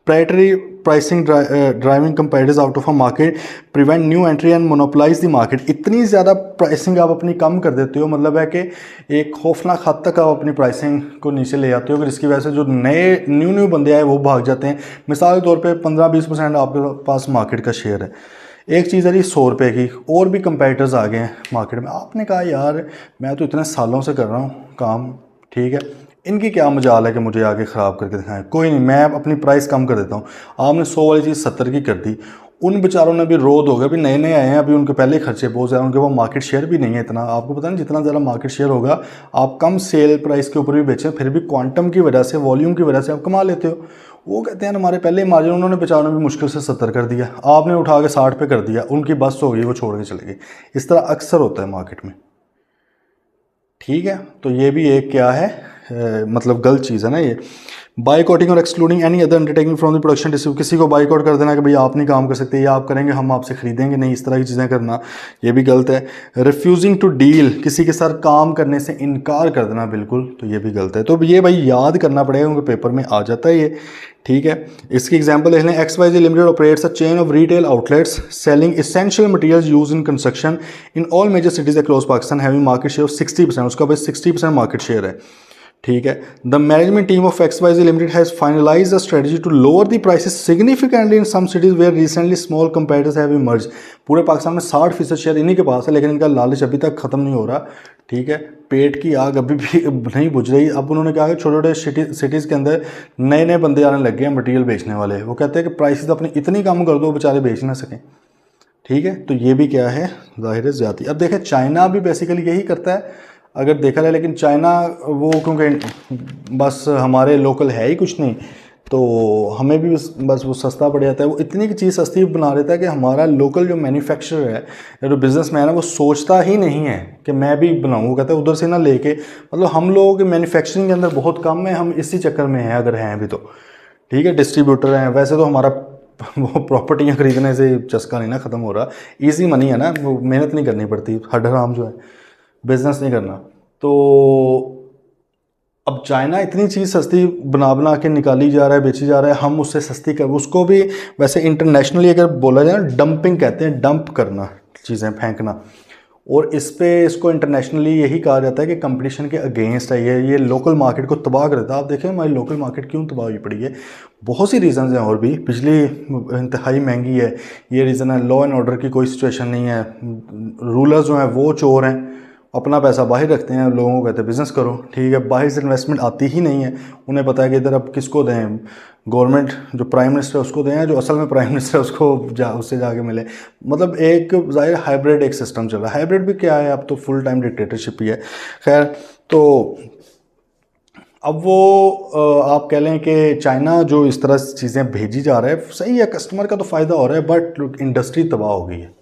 S1: predatory pricing driving competitors out of a market prevent new entry and monopolize the market। इतनी ज़्यादा प्राइसिंग आप अपनी कम कर देते हो, मतलब है कि एक खौफनाक हद तक आप अपनी प्राइसिंग को नीचे ले आते हो, जिसकी वजह से जो नए न्यू बंदे आए वो भाग जाते हैं। मिसाल के तौर पे 15-20% आपके पास मार्केट का शेयर है, एक चीज़ है जी 100 रुपये की, और भी कंपेटिटर्स आ गए हैं मार्केट में। आपने कहा यार मैं तो इतने सालों से कर रहा हूँ काम, ठीक है, इनकी क्या मजाल है कि मुझे आगे ख़राब करके दिखाएं, कोई नहीं मैं अपनी प्राइस कम कर देता हूँ। आपने 100 वाली चीज़ 70 की कर दी, उन बेचारों ने भी रोद हो गया, अभी नए नए आए हैं, अभी उनके पहले खर्चे बहुत ज़्यादा, उनके पास मार्केट शेयर भी नहीं है इतना। आपको पता नहीं जितना ज़्यादा मार्केट शेयर होगा आप कम सेल प्राइस के ऊपर भी बेचें, फिर भी क्वांटम की वजह से, वॉल्यूम की वजह से आप कमा लेते हो। वो कहते हैं हमारे पहले मार्जिन, उन्होंने बेचारों ने भी मुश्किल से 70 कर दिया, आपने उठा के 60 पे कर दिया, उनकी बस हो गई, वो छोड़ के चले गए। इस तरह अक्सर होता है मार्केट में, ठीक है। तो ये भी एक क्या है मतलब गलत चीज़ है ना ये। बाइकआउटिंग और excluding any other undertaking from the production distribute, किसी को बाइकआउट कर देना कि भाई आप नहीं काम कर सकते, या आप करेंगे हम आपसे खरीदेंगे नहीं, इस तरह की चीज़ें करना, ये भी गलत है। रिफ्यूजिंग टू डील, किसी के साथ काम करने से इनकार कर देना बिल्कुल, तो ये भी गलत है। तो ये भाई याद करना पड़ेगा, उनके पेपर में आ जाता है ये, ठीक है। इसकी एग्जांपल देख लें, XYZ limited operates a chain of retail outlets selling essential materials use in construction in all major cities across Pakistan having market share of 60%, उसका भाई 60% मार्केट शेयर है, ठीक है। The management team of XYZ limited has finalised a strategy to lower the prices significantly in some cities where recently small competitors have emerged. पूरे पाकिस्तान में 60% share इन्हीं के पास है, लेकिन इनका लालच अभी तक ख़त्म नहीं हो रहा, ठीक है। पेट की आग अभी भी नहीं बुझ रही। अब उन्होंने कहा कि छोटे छोटे सिटीज़ के अंदर नए नए बंदे आने लग गए हैं मटीरियल बेचने वाले, वो कहते हैं कि प्राइसेस अपनी इतनी कम कर दो बेचारे बेच ना सकें, ठीक है। तो ये भी क्या है, ज़ाहिर है ज़्यादती। अब देखें चाइना भी बेसिकली यही करता है अगर देखा जाए, लेकिन चाइना वो क्योंकि बस हमारे लोकल है ही कुछ नहीं, तो हमें भी बस वो सस्ता पड़ जाता है। वो इतनी की चीज़ सस्ती बना देता है कि हमारा लोकल जो मैन्युफैक्चरर है या जो बिज़नेसमैन है वो सोचता ही नहीं है कि मैं भी बनाऊँ, वो कहता है उधर से ना लेके, मतलब हम लोग मैन्युफैक्चरिंग के अंदर बहुत कम है, हम इसी चक्कर में हैं अगर हैं भी तो, ठीक है। डिस्ट्रीब्यूटर हैं, वैसे तो हमारा वो प्रॉपर्टियाँ खरीदने से चस्का नहीं ना ख़त्म हो रहा, ईजी मनी है ना, वो मेहनत नहीं करनी पड़ती, हडराम जो है बिज़नेस नहीं करना। तो अब चाइना इतनी चीज़ सस्ती बना के निकाली जा रहा है, बेची जा रहा है, हम उससे सस्ती कर, उसको भी वैसे इंटरनेशनली अगर बोला जाए ना डंपिंग कहते हैं, डंप करना, चीज़ें फेंकना, और इस पे इसको इंटरनेशनली यही कहा जाता है कि कंपटीशन के अगेंस्ट है ये लोकल मार्केट को तबाह कर देता है। आप देखें हमारी लोकल मार्केट क्यों तबाह हुई पड़ी है, बहुत सी रीज़न्स हैं, और भी बिजली इंतहाई महंगी है, ये रीज़न है, लॉ एंड ऑर्डर की कोई सिचुएशन नहीं है, रूलर्स जो हैं वो चोर हैं, अपना पैसा बाहर रखते हैं, लोगों को कहते हैं बिज़नेस करो, ठीक है। बाहर से इन्वेस्टमेंट आती ही नहीं है, उन्हें पता है कि इधर अब किसको दें, गवर्नमेंट जो प्राइम मिनिस्टर है उसको दें, जो असल में प्राइम मिनिस्टर है उसको उससे जाके मिले, मतलब एक ज़ाहिर हाइब्रिड एक सिस्टम चल रहा है। हाइब्रिड भी क्या है, अब तो फुल टाइम डिक्टेटरशिप ही है। खैर, तो अब वो आप कह लें कि चाइना जो इस तरह चीज़ें भेजी जा रहा है सही है, कस्टमर का तो फ़ायदा हो रहा है, बट इंडस्ट्री तबाह हो गई है,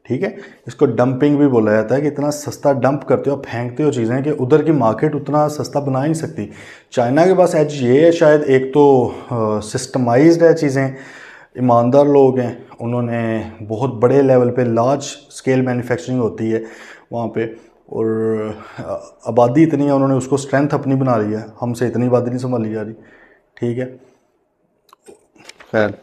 S1: ठीक है। इसको डंपिंग भी बोला जाता है कि इतना सस्ता डंप करते हो, फेंकते हो चीज़ें कि उधर की मार्केट उतना सस्ता बना ही नहीं सकती। चाइना के पास एज ये है शायद, एक तो सिस्टमाइज्ड है चीज़ें, ईमानदार लोग हैं, उन्होंने बहुत बड़े लेवल पे लार्ज स्केल मैन्युफैक्चरिंग होती है वहाँ पे, और आबादी इतनी है, उन्होंने उसको स्ट्रेंथ अपनी बना लिया है, हमसे इतनी आबादी नहीं संभाली जा रही, ठीक है। खैर,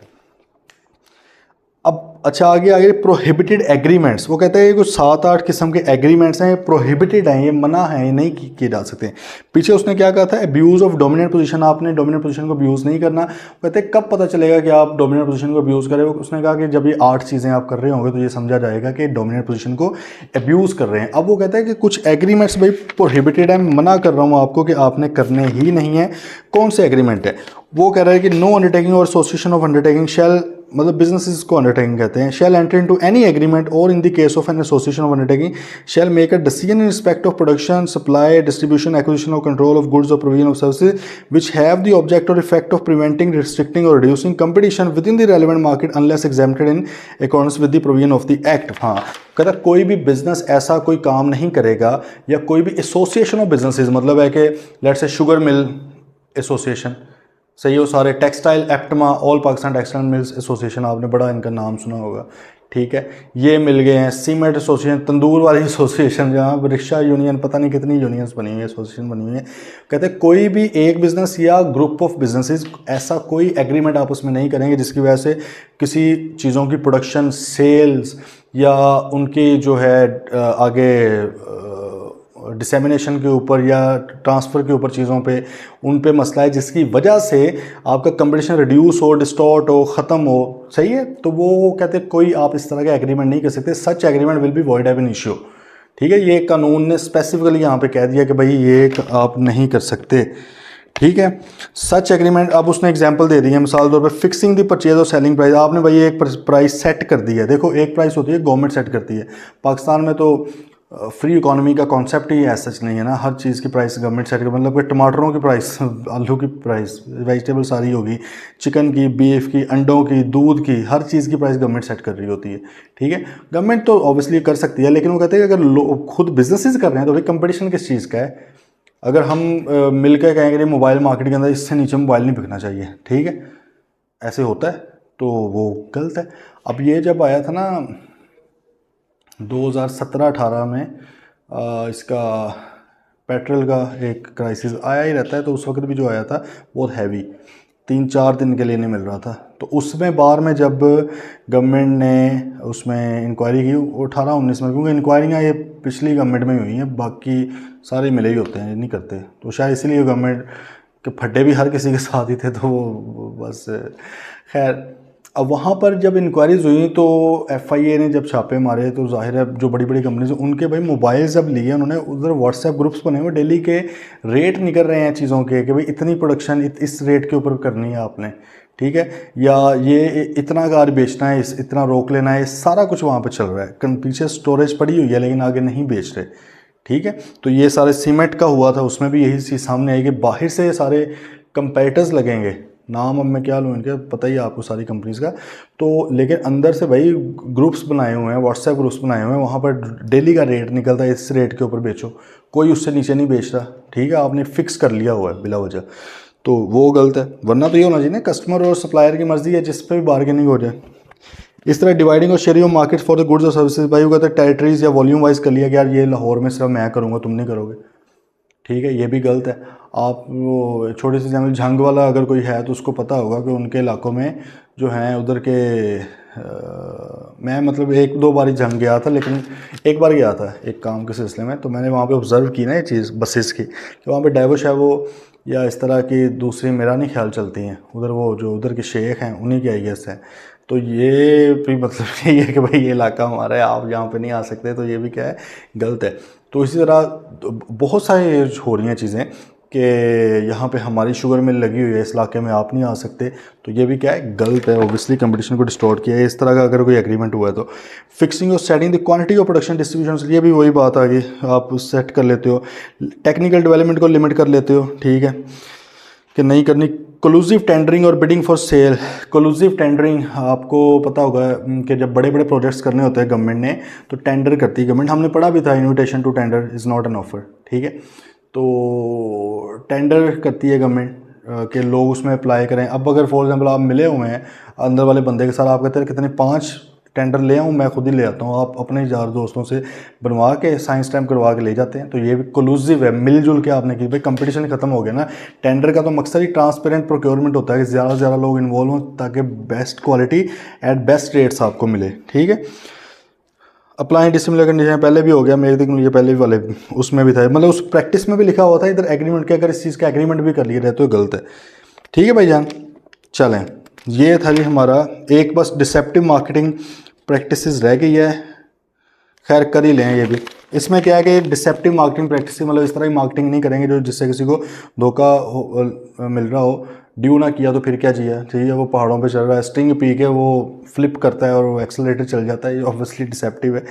S1: अब अच्छा आगे प्रोहिबिटेड एग्रीमेंट्स, वो कहते हैं कुछ 7-8 किस्म के एग्रीमेंट्स हैं, प्रोहिबिटेड हैं, ये मना है, ये नहीं किए जा सकते। पीछे उसने क्या कहा था, अब्यूज़ ऑफ डोमिनेंट पोजीशन, आपने डोमिनेंट पोजीशन को अब्यूज़ नहीं करना। कहते हैं कब पता चलेगा कि आप डोमिनेंट पोजीशन को अब्यूज़ करें, उसने कहा कि जब ये 8 चीज़ें आप कर रहे होंगे तो ये समझा जाएगा कि डोमिनेंट पोजीशन को अब्यूज़ कर रहे हैं। अब वो कहता है कि कुछ एग्रीमेंट्स भाई प्रोहिबिटेड है, मना कर रहा हूँ आपको कि आपने करने ही नहीं है। कौन से एग्रीमेंट है, वो कह रहा है कि नो अंडरटेकिंग और एसोसिएशन ऑफ अंडरटेकिंग शैल मतलब बिजनेस को अंडरटेकिंग कहते हैं। शैल एंटर इनटू एनी एग्रीमेंट और in the case of an association of undertaking shell make a decision in respect of production, supply, distribution, acquisition और कंट्रोल ऑफ गुड्स और provision of services which have the object और effect of preventing, restricting और reducing competition with in the relevant market unless exempted in accordance with the provision of the act. हाँ, कहता कोई भी business ऐसा कोई काम नहीं करेगा या कोई भी एसोसिएशन ऑफ बिजनेसेस, मतलब है कि let's say sugar mill association, सही हो, सारे textile एप्टमा, all Pakistan textile mills association, आपने बड़ा इनका नाम सुना होगा, ठीक है, ये मिल गए हैं। सीमेंट एसोसिएशन, तंदूर वाली एसोसिएशन, जहाँ रिक्शा यूनियन, पता नहीं कितनी यूनियंस बनी हुई है, एसोसिएशन बनी हुई है। कहते हैं कोई भी एक बिजनेस या ग्रुप ऑफ बिजनेसेस ऐसा कोई एग्रीमेंट आपस में नहीं करेंगे जिसकी वजह से किसी चीज़ों की प्रोडक्शन, सेल्स या उनकी जो है आगे डिसेमिनेशन के ऊपर या ट्रांसफ़र के ऊपर चीज़ों पे उन पे मसला है जिसकी वजह से आपका कंपटीशन रिड्यूस हो, डिस्टॉर्ट हो, ख़त्म हो, सही है। तो वो कहते हैं कोई आप इस तरह का एग्रीमेंट नहीं कर सकते, such agreement will be void ab initio, ठीक है। ये कानून ने स्पेसिफिकली यहाँ पे कह दिया कि भाई ये आप नहीं कर सकते, ठीक है। सच एग्रीमेंट, अब उसने एग्जांपल दे दी है, मिसाल तौर पे फिक्सिंग द परचेज और सेलिंग प्राइस, आपने भाई एक प्राइस सेट कर दी है। देखो एक प्राइस होती है गवर्नमेंट सेट करती है, पाकिस्तान में तो फ्री इकोनॉमी का कॉन्सेप्ट ही ऐसा नहीं है ना, हर चीज़ की प्राइस गवर्नमेंट सेट कर, मतलब कि टमाटरों की प्राइस, आलू की प्राइस, वेजिटेबल सारी होगी, चिकन की, बीफ की, अंडों की, दूध की, हर चीज़ की प्राइस गवर्नमेंट सेट कर रही होती है, ठीक है। गवर्नमेंट तो ऑब्वियसली कर सकती है, लेकिन वो कहते हैं कि अगर खुद बिजनेसेस कर रहे हैं तो भाई कंपटीशन किस चीज़ का है। अगर हम मिलकर कहेंगे कि मोबाइल मार्केट के अंदर इससे नीचे मोबाइल नहीं बिकना चाहिए, ठीक है, ऐसे होता है तो वो गलत है। अब ये जब आया था ना 2017-18 में इसका पेट्रोल का एक क्राइसिस आया ही रहता है, तो उस वक्त भी जो आया था बहुत हैवी, 3-4 दिन के लिए नहीं मिल रहा था। तो उसमें बार में जब गवर्नमेंट ने उसमें इंक्वायरी की 18-19 में, क्योंकि इंक्वायरियाँ ये पिछली गवर्नमेंट में हुई हैं, बाकी सारे मिले ही होते हैं, ये नहीं करते, तो शायद इसीलिए गवर्नमेंट के फड्डे भी हर किसी के साथ ही थे, तो वो बस खैर। अब वहाँ पर जब इंक्वायरीज हुई तो FIA ने जब छापे मारे तो जाहिर है जो बड़ी बड़ी कंपनीज उनके भाई मोबाइल जब लिए उन्होंने, उधर व्हाट्सएप ग्रुप्स बने हुए, डेली के रेट निकल रहे हैं चीज़ों के कि भाई इतनी प्रोडक्शन इस रेट के ऊपर करनी है आपने, ठीक है, या ये इतना कार बेचना है, इतना रोक लेना है, सारा कुछ वहाँ पर चल रहा है। पीछे स्टोरेज पड़ी हुई है लेकिन आगे नहीं बेच रहे, ठीक है। तो ये सारे सीमेंट का हुआ था, उसमें भी यही चीज़ सामने आई कि बाहर से सारे कंपेटिटर्स लगेंगे, नाम अब मैं क्या लूँ इनके, पता ही है आपको सारी कंपनीज़ का, तो लेकिन अंदर से भाई ग्रुप्स बनाए हुए हैं, व्हाट्सएप ग्रुप्स बनाए हुए हैं, वहाँ पर डेली का रेट निकलता है, इस रेट के ऊपर बेचो, कोई उससे नीचे नहीं बेच रहा, ठीक है, आपने फिक्स कर लिया हुआ है बिला वजह, तो वो गलत है। वरना तो ये होना चाहिए ना, कस्टमर और सप्लायर की मर्जी है, जिस पर भी बार्गेनिंग हो जाए। इस तरह डिवाइडिंग और sharing of market for the goods और सर्विसेज, भाई वो कहता है टेरिटरीज या वॉल्यूम वाइज कर लिया कि यार ये लाहौर में सिर्फ मैं करूँगा, तुम नहीं करोगे, ठीक है, ये भी गलत है। आप वो छोटी सी एग्जाम्पल, झंग वाला अगर कोई है तो उसको पता होगा कि उनके इलाकों में जो हैं उधर के मैं मतलब 1-2 बार ही झंग गया था, लेकिन एक बार गया था एक काम के सिलसिले में, तो मैंने वहाँ पे ऑब्ज़र्व की ना ये चीज़ बसेस की, कि वहाँ पे डाइवो है वो या इस तरह की दूसरी मेरा नहीं ख्याल चलती हैं, उधर वो जो उधर के शेख हैं उन्हीं की IS है। तो ये भी मतलब यही है कि भाई ये इलाका हमारा है, आप यहाँ पे नहीं आ सकते, तो ये भी क्या है, गलत है। तो इसी तरह बहुत सारी हो रही हैं चीज़ें कि यहाँ पे हमारी शुगर मिल लगी हुई है, इस इलाके में आप नहीं आ सकते, तो ये भी क्या है, गलत है, ऑब्वियसली कंपटीशन को डिस्टॉर्ट किया है। इस तरह का अगर कोई एग्रीमेंट हुआ है तो फिक्सिंग और setting the quantity of production distribution, ये भी वही बात आ गई, आप सेट कर लेते हो, टेक्निकल डेवलपमेंट को लिमिट कर लेते हो, ठीक है, कि नहीं करनी। क्लूसिव टेंडरिंग और बिडिंग फॉर सेल, क्लूसिव टेंडरिंग आपको पता होगा कि जब बड़े बड़े प्रोजेक्ट्स करने होते हैं गवर्नमेंट ने तो टेंडर करती है गवर्नमेंट, हमने पढ़ा भी था, invitation to tender is not an offer, ठीक है। तो टेंडर करती है गवर्नमेंट कि लोग उसमें अप्लाई करें। अब अगर फॉर एग्जांपल आप मिले हुए हैं अंदर वाले बंदे के साथ, आप कहते हैं कितने 5 टेंडर ले आऊँ, मैं खुद ही ले आता हूँ, आप अपने यार दोस्तों से बनवा के साइंस स्टैम्प करवा के ले जाते हैं, तो ये भी क्लूसिव है, मिलजुल के आपने की, भाई कंपटीशन खत्म हो गया ना। टेंडर का तो मकसद ही ट्रांसपेरेंट प्रोक्योरमेंट होता है कि ज़्यादा से ज़्यादा लोग इन्वॉल्व हों ताकि best quality at best rates आपको मिले, ठीक है। अप्लाई डिसिमिलर कंडीशन पहले भी हो गया, मेरे तक मुझे पहले भी वाले उसमें भी था, मतलब उस प्रैक्टिस में भी लिखा हुआ था इधर एग्रीमेंट के, अगर इस चीज़ का एग्रीमेंट भी कर लिए रहे तो गलत है, ठीक है भाईजान। चलें, ये था जी हमारा एक बस डिसेप्टिव मार्केटिंग प्रैक्टिसेस रह गई है, खैर कर ही लें ये भी। इसमें क्या है कि डिसेप्टिव मार्केटिंग प्रैक्टिस मतलब इस तरह की मार्केटिंग नहीं करेंगे जो जिससे किसी को धोखा मिल रहा हो, ड्यू ना किया तो फिर क्या जिया, ठीक है। वो पहाड़ों पे चल रहा है, स्टिंग पी के वो फ्लिप करता है और वो एक्सेलरेटर चल जाता है, ये ऑब्वियसली डिसेप्टिव है।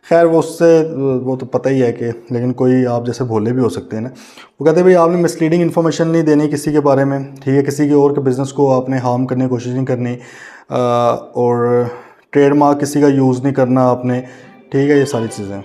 S1: खैर वो उससे वो तो पता ही है कि, लेकिन कोई आप जैसे भोले भी हो सकते हैं ना। वो कहते हैं भाई आपने मिसलीडिंग इन्फॉर्मेशन नहीं देनी किसी के बारे में, ठीक है। किसी के और के बिज़नेस को आपने हार्म करने की कोशिश नहीं करनी, और ट्रेडमार्क किसी का यूज़ नहीं करना आपने, ठीक है। ये सारी चीज़ें